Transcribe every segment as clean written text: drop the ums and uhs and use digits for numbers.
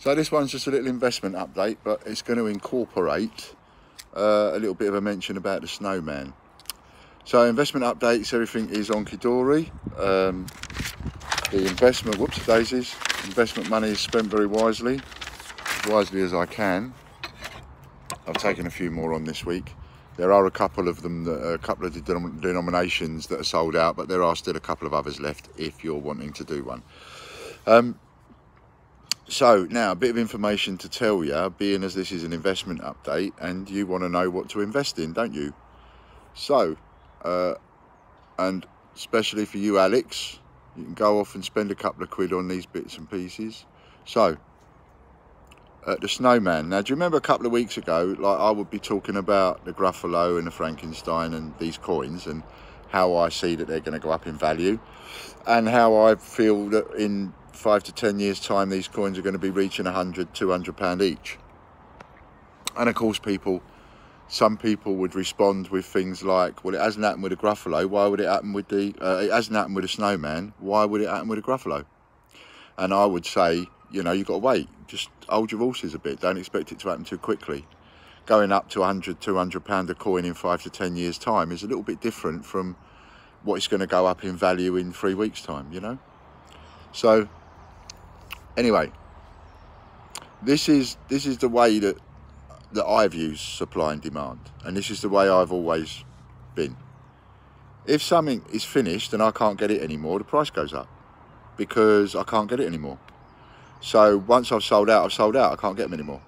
So this one's just a little investment update, but it's going to incorporate a little bit of a mention about the Snowman. So investment updates, everything is onky-dory. The investment, whoops daisies, investment money is spent very wisely as I can. I've taken a few more on this week. There are a couple of them, a couple of denominations that are sold out, but there are still a couple of others left if you're wanting to do one. So now a bit of information to tell you, being as this is an investment update and you want to know what to invest in, don't you? So, and especially for you, Alex, you can go off and spend a couple of quid on these bits and pieces. So, the Snowman. Now, do you remember a couple of weeks ago, like I would be talking about the Gruffalo and the Frankenstein and these coins and how I see that they're going to go up in value and how I feel that in 5 to 10 years time these coins are going to be reaching £100–200 each. And of course some people would respond with things like, well, it hasn't happened with a Gruffalo, why would it happen with the it hasn't happened with a Snowman, why would it happen with a Gruffalo? And I would say, you know, you've got to wait, just hold your horses a bit, don't expect it to happen too quickly. Going up to £100–200 a coin in 5 to 10 years time is a little bit different from what it's going to go up in value in 3 weeks time, you know. So anyway, this is the way that I've used supply and demand, and this is the way I've always been. If something is finished and I can't get it anymore, the price goes up because I can't get it anymore. So once I've sold out, I can't get them anymore.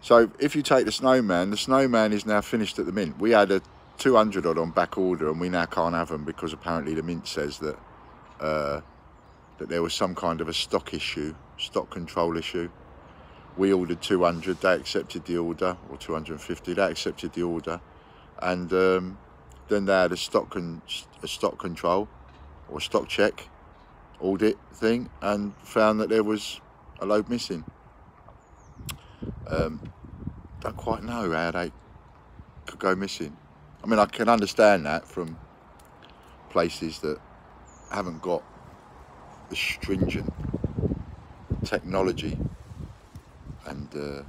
So if you take the Snowman is now finished at the mint. We had a 200 odd on back order and we now can't have them because apparently the mint says that that there was some kind of a stock control issue. We ordered 200, they accepted the order, or 250, they accepted the order, and then they had a stock control or stock check audit thing and found that there was a load missing. Don't quite know how they could go missing. I mean, I can understand that from places that haven't got the stringent technology and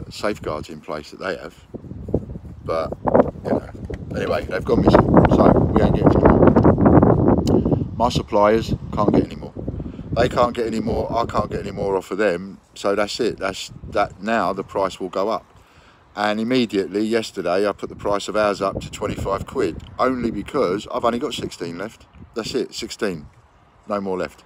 safeguards in place that they have, but you know, anyway, they've gone missing, so we ain't getting any more. My suppliers can't get any more. They can't get any more. I can't get any more off of them. So that's it. That's that. Now the price will go up. And immediately yesterday I put the price of ours up to 25 quid, only because I've only got 16 left. That's it, 16, no more left.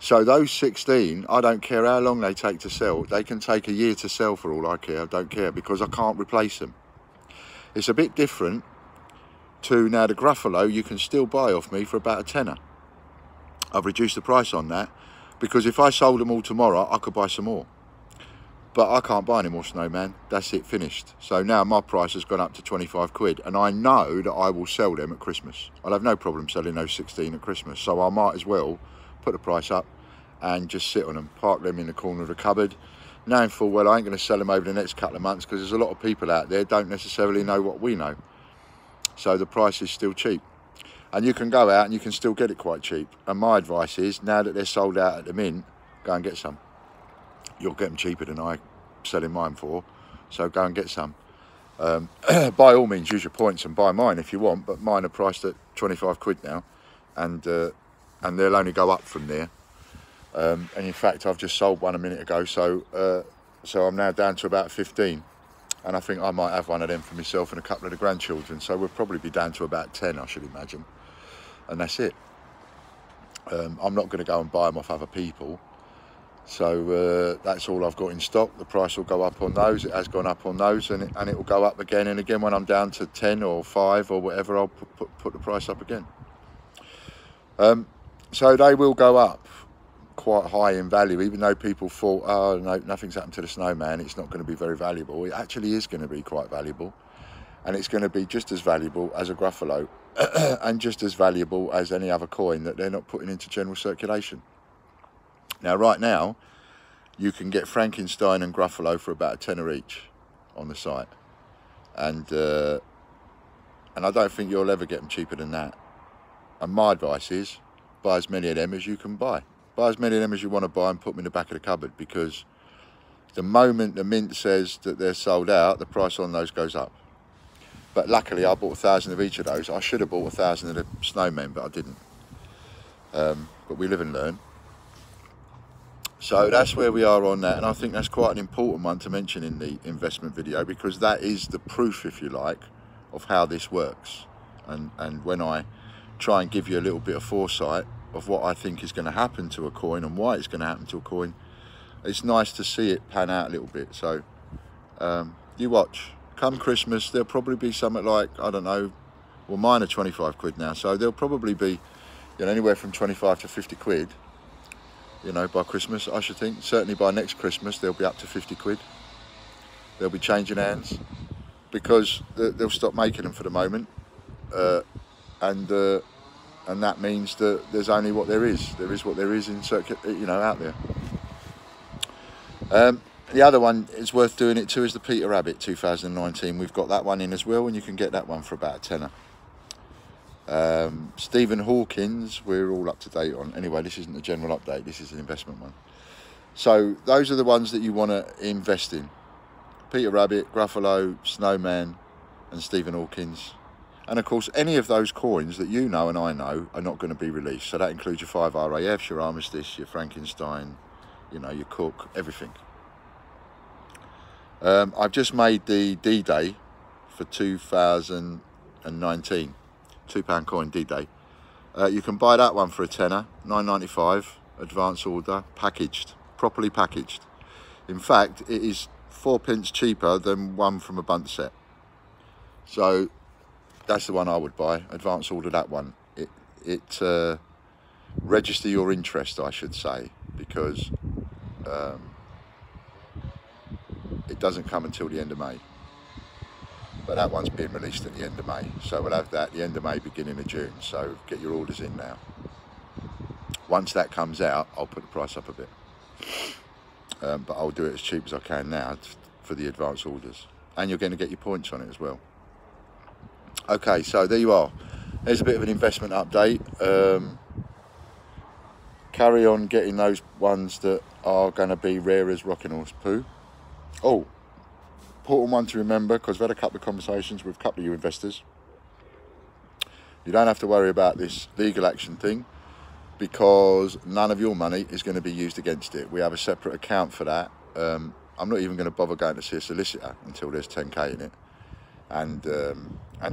So those 16, I don't care how long they take to sell. They can take a year to sell for all I care. I don't care, because I can't replace them. It's a bit different to now the Gruffalo. You can still buy off me for about a tenner. I've reduced the price on that because if I sold them all tomorrow, I could buy some more. But I can't buy any more Snowman. That's it, finished. So now my price has gone up to 25 quid, and I know that I will sell them at Christmas. I'll have no problem selling those 16 at Christmas. So I might as well put the price up and just sit on them, park them in the corner of the cupboard, knowing full well I ain't going to sell them over the next couple of months, because there's a lot of people out there don't necessarily know what we know. So the price is still cheap. And you can go out and you can still get it quite cheap. And my advice is, now that they're sold out at the mint, go and get some. You'll get them cheaper than I'm selling mine for, so go and get some. By all means, use your points and buy mine if you want, but mine are priced at 25 quid now, and they'll only go up from there. And in fact, I've just sold one a minute ago, so I'm now down to about 15. And I think I might have one of them for myself and a couple of the grandchildren, so we'll probably be down to about 10, I should imagine. And that's it. I'm not going to go and buy them off other people. So that's all I've got in stock. The price will go up on those. It has gone up on those, and it will go up again and again. When I'm down to 10 or 5 or whatever, I'll put the price up again. So they will go up quite high in value, even though people thought, oh no, nothing's happened to the Snowman, it's not going to be very valuable. It actually is going to be quite valuable, and it's going to be just as valuable as a Gruffalo and just as valuable as any other coin that they're not putting into general circulation. Now right now you can get Frankenstein and Gruffalo for about a tenner each on the site, and I don't think you'll ever get them cheaper than that. And my advice is, buy as many of them as you can buy, Buy as many of them as you want to buy and put them in the back of the cupboard, because the moment the mint says that they're sold out, the price on those goes up. But luckily I bought 1,000 of each of those. I should have bought 1,000 of the Snowmen, but I didn't. But we live and learn. So that's where we are on that, and I think that's quite an important one to mention in the investment video, because that is the proof, if you like, of how this works. And when I try and give you a little bit of foresight of what I think is going to happen to a coin and why it's going to happen to a coin, it's nice to see it pan out a little bit. So you watch. Come Christmas, there'll probably be something like, I don't know, well, mine are 25 quid now, so there'll probably be, you know, anywhere from 25 to 50 quid, you know, by Christmas, I should think. Certainly by next Christmas, they'll be up to 50 quid. They'll be changing hands, because they'll stop making them for the moment. And that means that there's only what there is. There is what there is in circuit, you know, out there. The other one is worth doing it too is the Peter Rabbit 2019. We've got that one in as well, and you can get that one for about a tenner. Stephen Hawkins, we're all up to date on. Anyway, this isn't a general update, this is an investment one. So those are the ones that you want to invest in. Peter Rabbit, Gruffalo, Snowman and Stephen Hawkins. And of course, any of those coins that you know and I know are not going to be released. So that includes your 5 RAFs, your Armistice, your Frankenstein, you know, your Cook, everything. I've just made the D-Day for 2019. £2 coin D-Day. You can buy that one for a tenner, £9.95, advance order, packaged, properly packaged. In fact, it is 4p cheaper than one from a bundt set. So that's the one I would buy. Advance order that one. It register your interest, I should say, because it doesn't come until the end of May. But that one's being released at the end of May, so we'll have that the end of May, beginning of June. So get your orders in now. Once that comes out, I'll put the price up a bit, but I'll do it as cheap as I can now for the advance orders, and you're going to get your points on it as well. Okay, so there you are. There's a bit of an investment update. Carry on getting those ones that are going to be rare as rocking horse poo. Oh, important one to remember, because I've had a couple of conversations with a couple of you investors. You don't have to worry about this legal action thing, because none of your money is going to be used against it. We have a separate account for that. I'm not even going to bother going to see a solicitor until there's 10k in it. And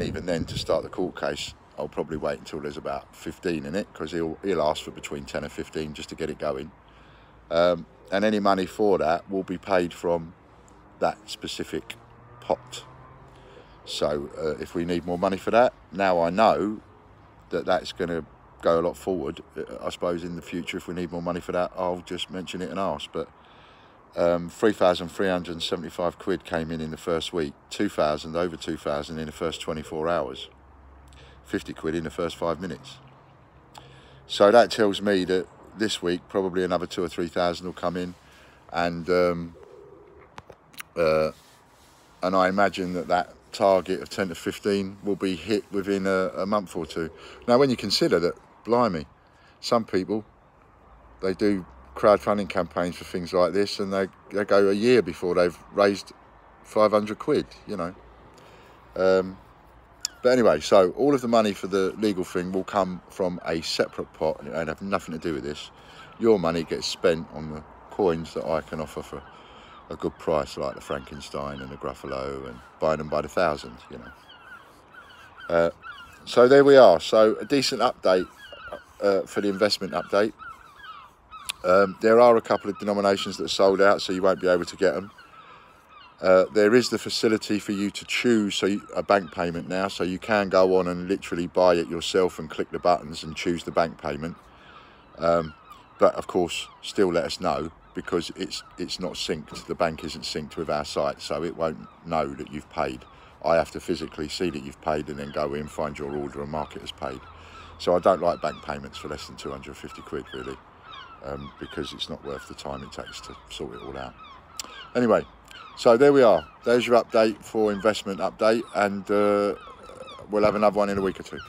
even then, to start the court case, I'll probably wait until there's about 15 in it, because he'll ask for between 10 and 15 just to get it going. And any money for that will be paid from that specific pot. So if we need more money for that, now I know that that's going to go a lot forward. I suppose in the future, if we need more money for that, I'll just mention it and ask. But 3,375 quid came in the first week, 2,000, over 2,000 in the first 24 hours, 50 quid in the first 5 minutes. So that tells me that this week probably another 2,000 or 3,000 will come in, and I imagine that target of 10 to 15 will be hit within a month or two. Now, when you consider that, blimey, some people, they do crowdfunding campaigns for things like this, and they go a year before they've raised 500 quid, you know. But anyway, so all of the money for the legal thing will come from a separate pot and have nothing to do with this. Your money gets spent on the coins that I can offer for a good price, like the Frankenstein and the Gruffalo, and buying them by the thousand, you know. So there we are. So a decent update for the investment update. There are a couple of denominations that are sold out, so you won't be able to get them. There is the facility for you to choose a bank payment now, so you can go on and literally buy it yourself and click the buttons and choose the bank payment. But of course, still let us know, because it's not synced. The bank isn't synced with our site, so it won't know that you've paid. I have to physically see that you've paid and then go in, find your order and mark it as paid. So I don't like bank payments for less than 250 quid, really, because it's not worth the time it takes to sort it all out. Anyway, so there we are. There's your update for investment update, and we'll have another one in a week or two.